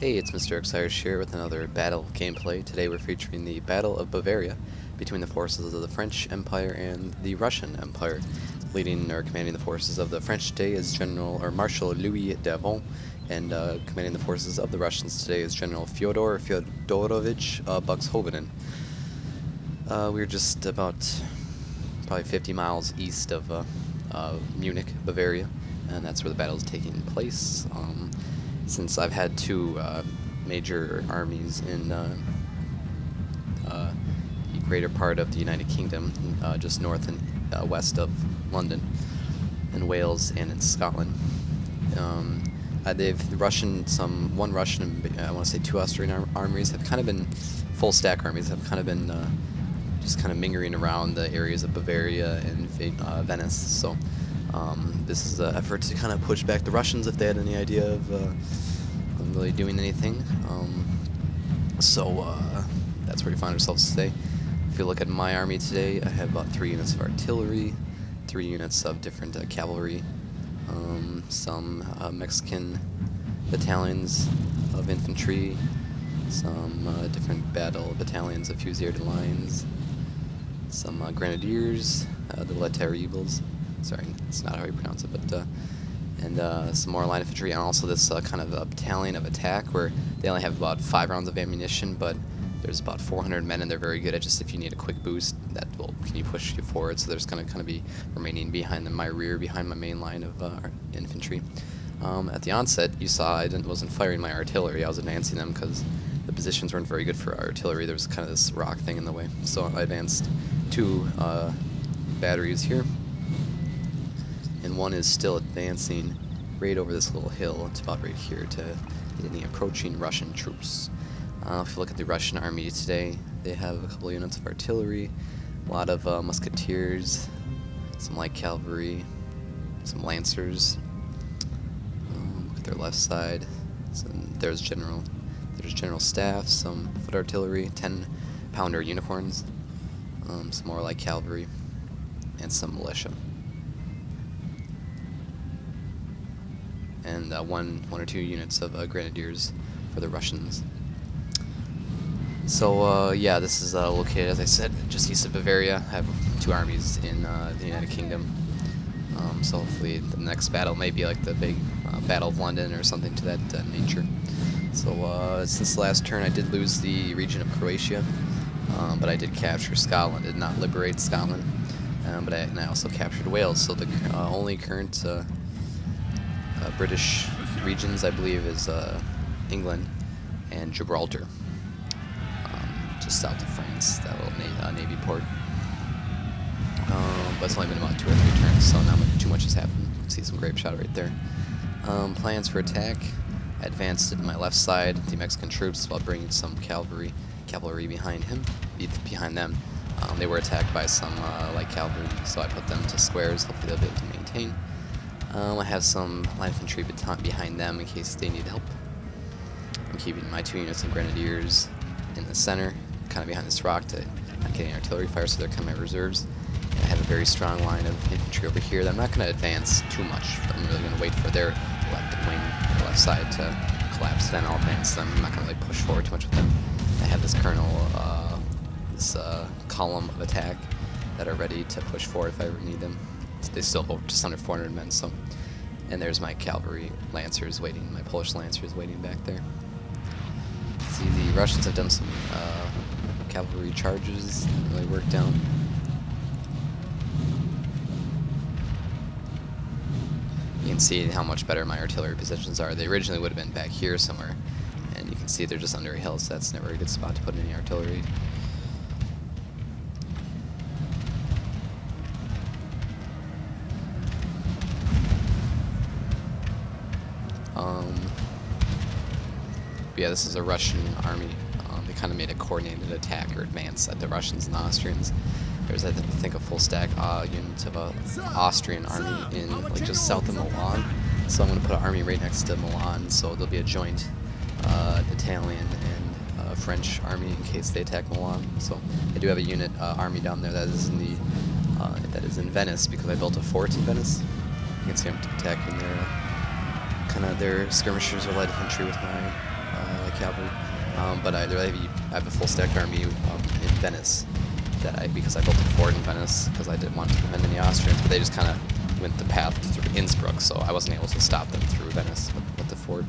Hey, it's Mr. X here with another battle gameplay. Today we're featuring the Battle of Bavaria between the forces of the French Empire and the Russian Empire. Leading or commanding the forces of the French today is Marshal Louis d'Avon, and commanding the forces of the Russians today is General Fyodor Fyodorovich Buxhovenen. We're just about probably 50 miles east of Munich, Bavaria, and that's where the battle is taking place. Since I've had two major armies in the greater part of the United Kingdom, just north and west of London, in Wales and in Scotland. One Russian and I want to say two Austrian armies have kind of been full stack armies, have kind of been just kind of mingling around the areas of Bavaria and Venice. So this is an effort to kind of push back the Russians if they had any idea of really doing anything. That's where we find ourselves today. If you look at my army today, I have about 3 units of artillery, 3 units of different cavalry, some Mexican battalions of infantry, some different battle battalions of fusilier lines, some grenadiers, the La Terribles. Sorry, it's not how you pronounce it, but and some more line infantry, and also this kind of a battalion of attack where they only have about 5 rounds of ammunition, but there's about 400 men, and they're very good at just if you need a quick boost, that will push you forward. So there's going to kind of be remaining behind my rear, behind my main line of infantry. At the onset, you saw I wasn't firing my artillery. I was advancing them because the positions weren't very good for artillery. There was kind of this rock thing in the way. So I advanced 2 batteries here, and one is still advancing right over this little hill. It's about right here to get any approaching Russian troops. If you look at the Russian army today, they have a couple units of artillery, a lot of musketeers, some light cavalry, some lancers. Look at their left side. So there's general staff, some foot artillery, 10-pounder unicorns, some more light cavalry, and some militia. And one or 2 units of grenadiers for the Russians. So yeah, this is located, as I said, just east of Bavaria. I have 2 armies in the United Kingdom. So hopefully the next battle may be like the big Battle of London or something to that nature. So since the last turn I did lose the region of Croatia, but I did capture Scotland, did not liberate Scotland, and I also captured Wales. So the only current British regions, I believe, is England and Gibraltar, just south of France, that little Navy port. But it's only been about 2 or 3 turns, so not too much has happened. You can see some grape shot right there. Plans for attack: I advanced to my left side, the Mexican troops, while bringing some cavalry behind them. They were attacked by some light cavalry, so I put them to squares. Hopefully they'll be able to maintain. I have some light infantry behind them in case they need help. I'm keeping my 2 units of grenadiers in the center, kind of behind this rock, to not get any artillery fire, so they're kind of my reserves. And I have a very strong line of infantry over here that I'm not going to advance too much. I'm really going to wait for their left side to collapse, then I'll advance them. I'm not going to push forward too much with them. I have this this column of attack that are ready to push forward if I ever need them. They still hold just under 400 men, so. And there's my cavalry lancers waiting, my Polish lancers waiting back there. See, the Russians have done some cavalry charges, really worked out. You can see how much better my artillery positions are. They originally would have been back here somewhere, and you can see they're just under a hill, so that's never a good spot to put any artillery. But yeah, this is a Russian army. They kind of made a coordinated attack or advance at the Russians and the Austrians. There's, I think, a full stack unit of an Austrian army in just south of Milan. So I'm going to put an army right next to Milan, so there'll be a joint Italian and French army in case they attack Milan. So I do have a unit army down there that is in Venice, because I built a fort in Venice. You can see I'm attacking their skirmishers or light infantry with my cavalry. But I have a full stacked army in Venice because I built a fort in Venice because I didn't want to prevent any Austrians, but they just kind of went the path through Innsbruck, so I wasn't able to stop them through Venice with the fort.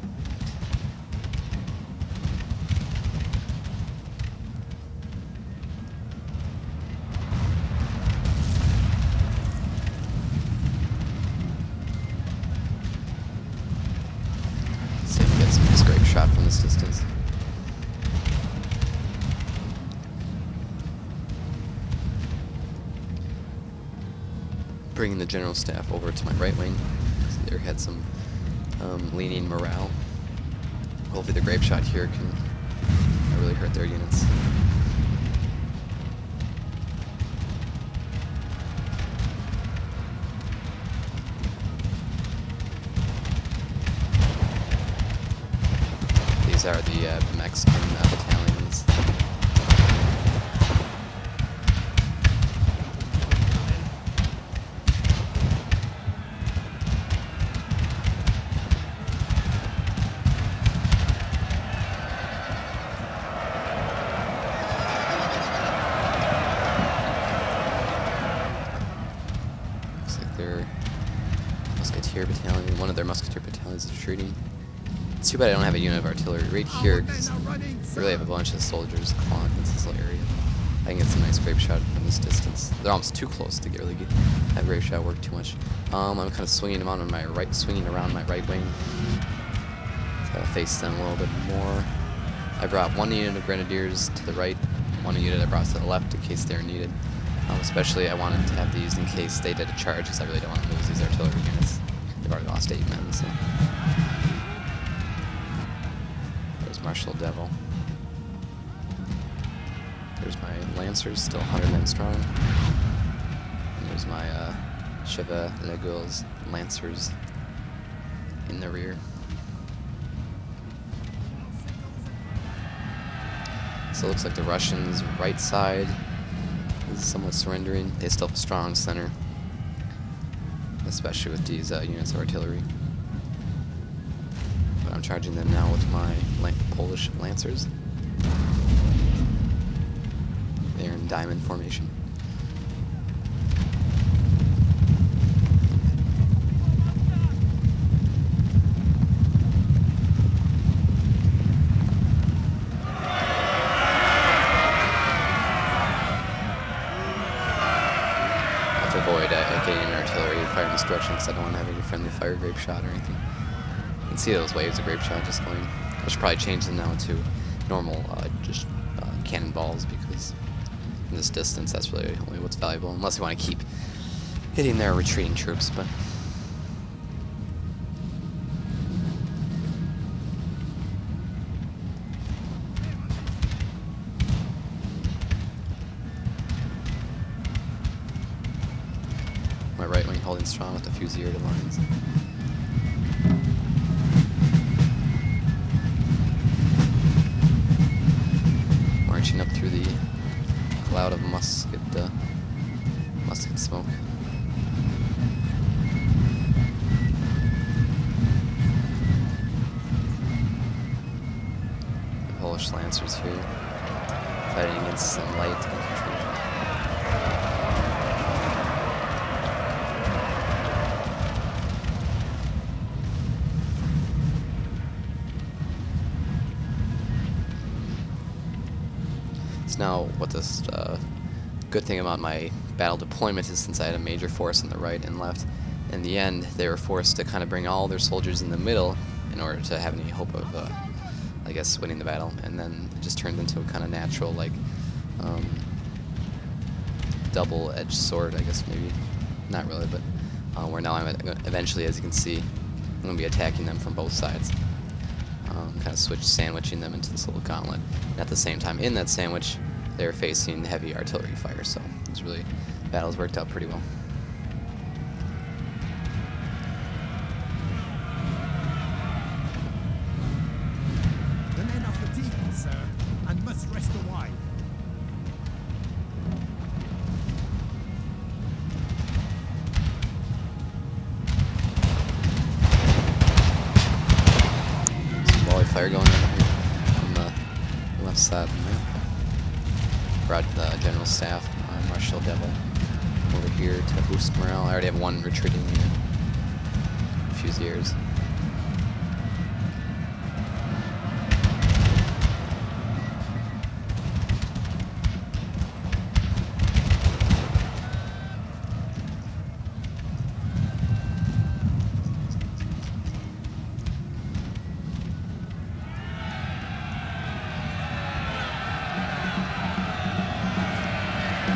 See if we get some scrape shot from this distance. Bringing the general staff over to my right wing. So there had some leaning morale. Hopefully the grape shot here can really hurt their units. These are the Mexican battalions. Musketeer battalion. One of their musketeer battalions is retreating. It's too bad I don't have a unit of artillery right here because I really have a bunch of soldiers clawing against this little area. I can get some nice grape shot from this distance. They're almost too close to really have grape shot work too much. I'm kind of swinging them on my right, swinging around my right wing to face them a little bit more. I brought one unit of grenadiers to the right, one unit I brought to the left in case they're needed. Especially I wanted to have these in case they did a charge because I really don't want to lose these artillery units. They've already lost 8 men, so. There's Marshal Devil. There's my Lancers, still 100 men strong. And there's my Chevaliers Lancers in the rear. So it looks like the Russians' right side is somewhat surrendering. They still have a strong center, especially with these units of artillery. But I'm charging them now with my Polish Lancers. They're in diamond formation. Avoid getting an artillery fire in this direction because I don't want to have any friendly fire grape shot or anything. You can see those waves of grape shot just going. I should probably change them now to normal, just cannonballs because in this distance that's really only what's valuable. Unless you want to keep hitting their retreating troops, but. My right wing holding strong with the fusilier lines. Marching up through the cloud of musket smoke. The Polish Lancers here, fighting against some light infantry. Now, what this good thing about my battle deployment is since I had a major force on the right and left, in the end they were forced to kind of bring all their soldiers in the middle in order to have any hope of, I guess, winning the battle. And then it just turned into a kind of natural, like, double-edged sword, I guess, maybe. Not really, but where now I'm eventually, as you can see, I'm going to be attacking them from both sides. Kind of sandwiching them into this little gauntlet. And at the same time, in that sandwich, they're facing heavy artillery fire, so it's really, battles worked out pretty well. The men are fatigued, sir, and must rest a while. Some volley fire going on here. left side of the map. Brought the general staff, Marshal Devil, over here to boost morale. I already have one retreating unit. Fusiliers.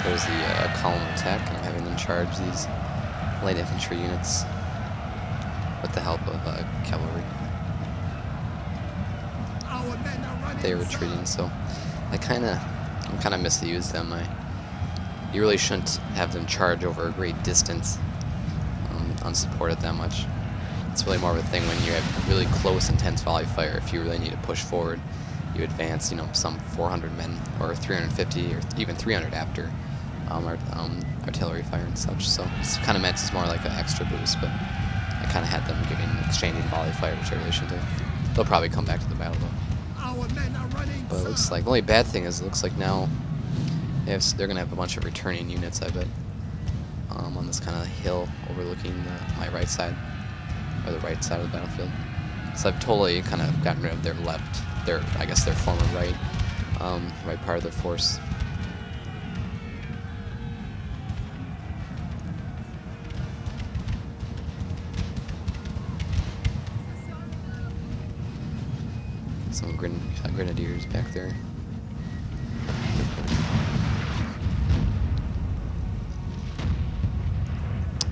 There's the column attack, and I'm having them charge these light infantry units with the help of cavalry. Our men are running, They're retreating, so I'm kind of misused them. You really shouldn't have them charge over a great distance unsupported that much. It's really more of a thing when you have really close, intense volley fire. If you really need to push forward, you advance, some 400 men or 350 or even 300 after artillery fire and such. So it's kind of meant as more like an extra boost, but I kind of had them exchanging volley fire, which I really should do. They'll probably come back to the battle though. Our men are running, But it looks like the only bad thing is it looks like now they're gonna have a bunch of returning units, I bet, on this kind of hill overlooking my right side, or the right side of the battlefield. So I've totally kind of gotten rid of their left, I guess their former right part of their force. Some grenadiers back there.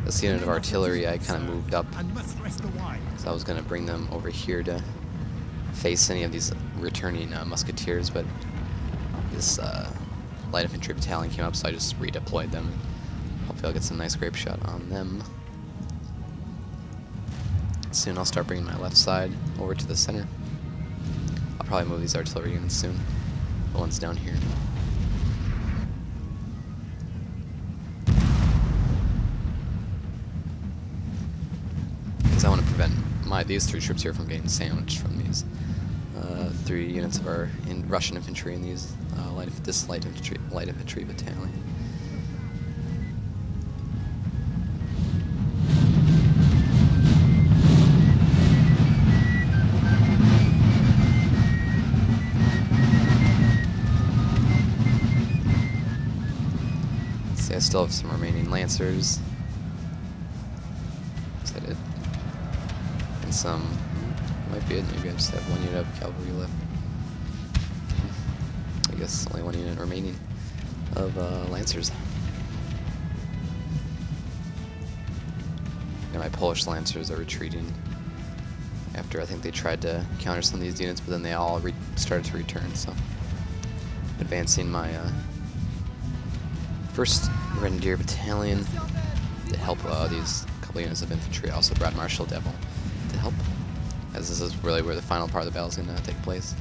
This unit of artillery I kind of moved up, and must rest a while. so I was going to bring them over here to face any of these returning musketeers, but this light infantry battalion came up, so I just redeployed them. Hopefully I'll get some nice grape shot on them. Soon I'll start bringing my left side over to the center. I'll probably move these artillery units soon, the ones down here. Because I want to prevent these three troops here from getting sandwiched from these 3 units of our Russian infantry and these this light infantry battalion. See, I still have some remaining lancers. Excited. And some. Might be it. Maybe I just have 1 unit of cavalry left. I guess only 1 unit remaining of lancers. And my Polish lancers are retreating after I think they tried to counter some of these units, but then they all started to return. So advancing my 1st Grenadier Battalion to help these couple units of infantry. I also brought Marshal Devil to help, as this is really where the final part of the battle is going to take place.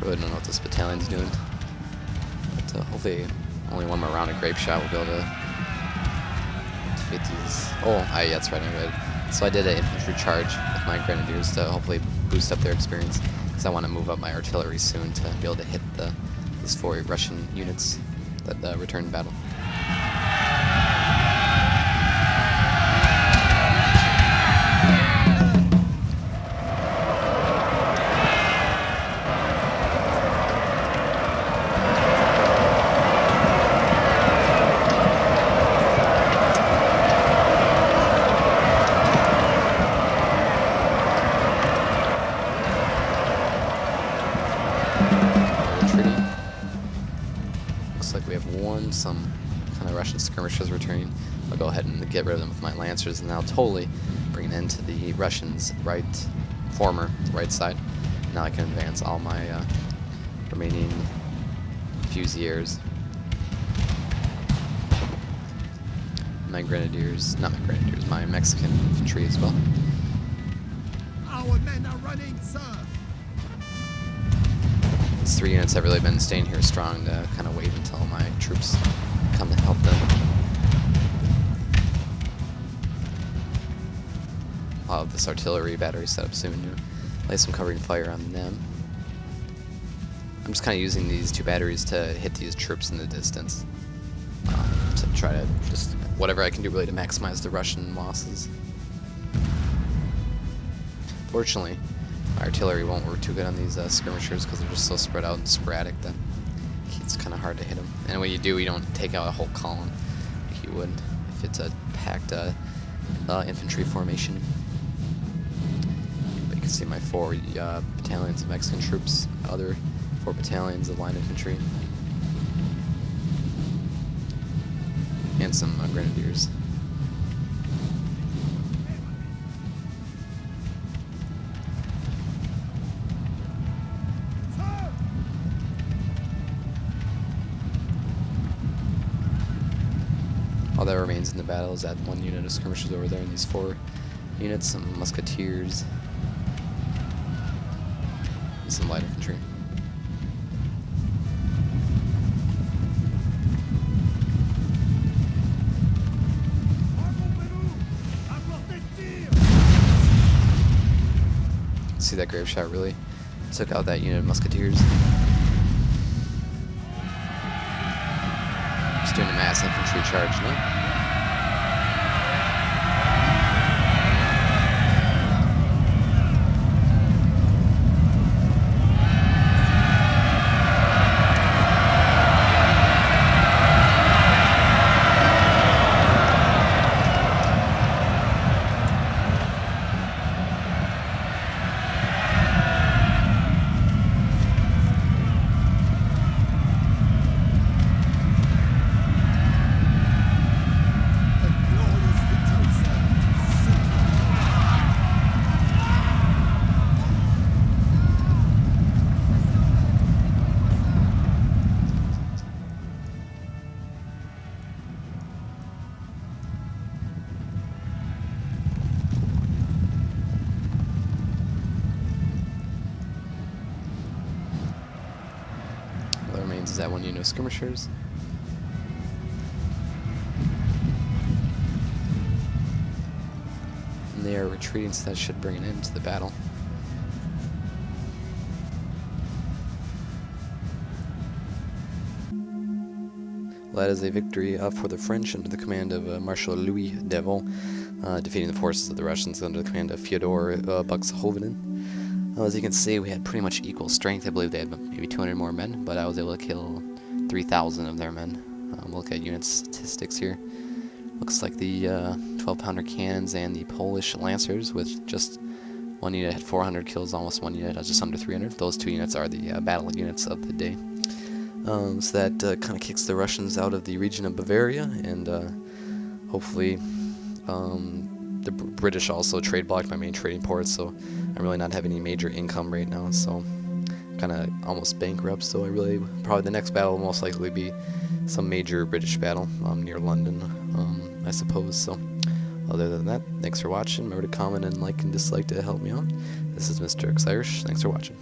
Really don't know what this battalion's doing, but hopefully only 1 more round of grape shot will be able to defeat these. Oh, yeah, that's right, I read. So I did an infantry charge with my grenadiers to hopefully boost up their experience, because I want to move up my artillery soon to be able to hit these 4 Russian units that returned battle. Looks like we have some kind of Russian skirmishers returning. I'll go ahead and get rid of them with my Lancers, and I'll totally bring an end to the Russians' right side. Now I can advance all my remaining Fusiliers. My Grenadiers, not my Grenadiers, my Mexican infantry as well. Our men are running, sir. These 3 units have really been staying here strong to kind of wait until my troops come to help them. I'll have this artillery battery set up soon to lay some covering fire on them. I'm just kind of using these 2 batteries to hit these troops in the distance. To try to just, whatever I can do really to maximize the Russian losses. Fortunately, my artillery won't work too good on these skirmishers because they're just so spread out and sporadic that it's kind of hard to hit them. And when you do, you don't take out a whole column like you would if it's a packed infantry formation. But you can see my 4 battalions of Mexican troops, other 4 battalions of line infantry, and some grenadiers. All that remains in the battle is that 1 unit of skirmishers over there, and these 4 units, some musketeers, and some light infantry. See that grave shot really took out that unit of musketeers. Just doing a mass infantry charge now. All that remains is that 1 unit of skirmishers. And they are retreating, so that should bring an end to the battle. Well, that is a victory for the French under the command of Marshal Louis Devon, defeating the forces of the Russians under the command of Fyodor Buxhoevenen. As you can see, we had pretty much equal strength. I believe they had maybe 200 more men, but I was able to kill 3,000 of their men. We'll look at unit statistics here. Looks like the 12-pounder cannons and the Polish Lancers, with just 1 unit had 400 kills, almost 1 unit had just under 300. Those 2 units are the battle units of the day. So that kind of kicks the Russians out of the region of Bavaria, and hopefully the British also trade blocked my main trading ports, so I'm really not having any major income right now, so kind of almost bankrupt. So probably the next battle will most likely be some major British battle near London, I suppose. So other than that, thanks for watching. Remember to comment and like and dislike to help me out. This is Mr. X Irish. Thanks for watching.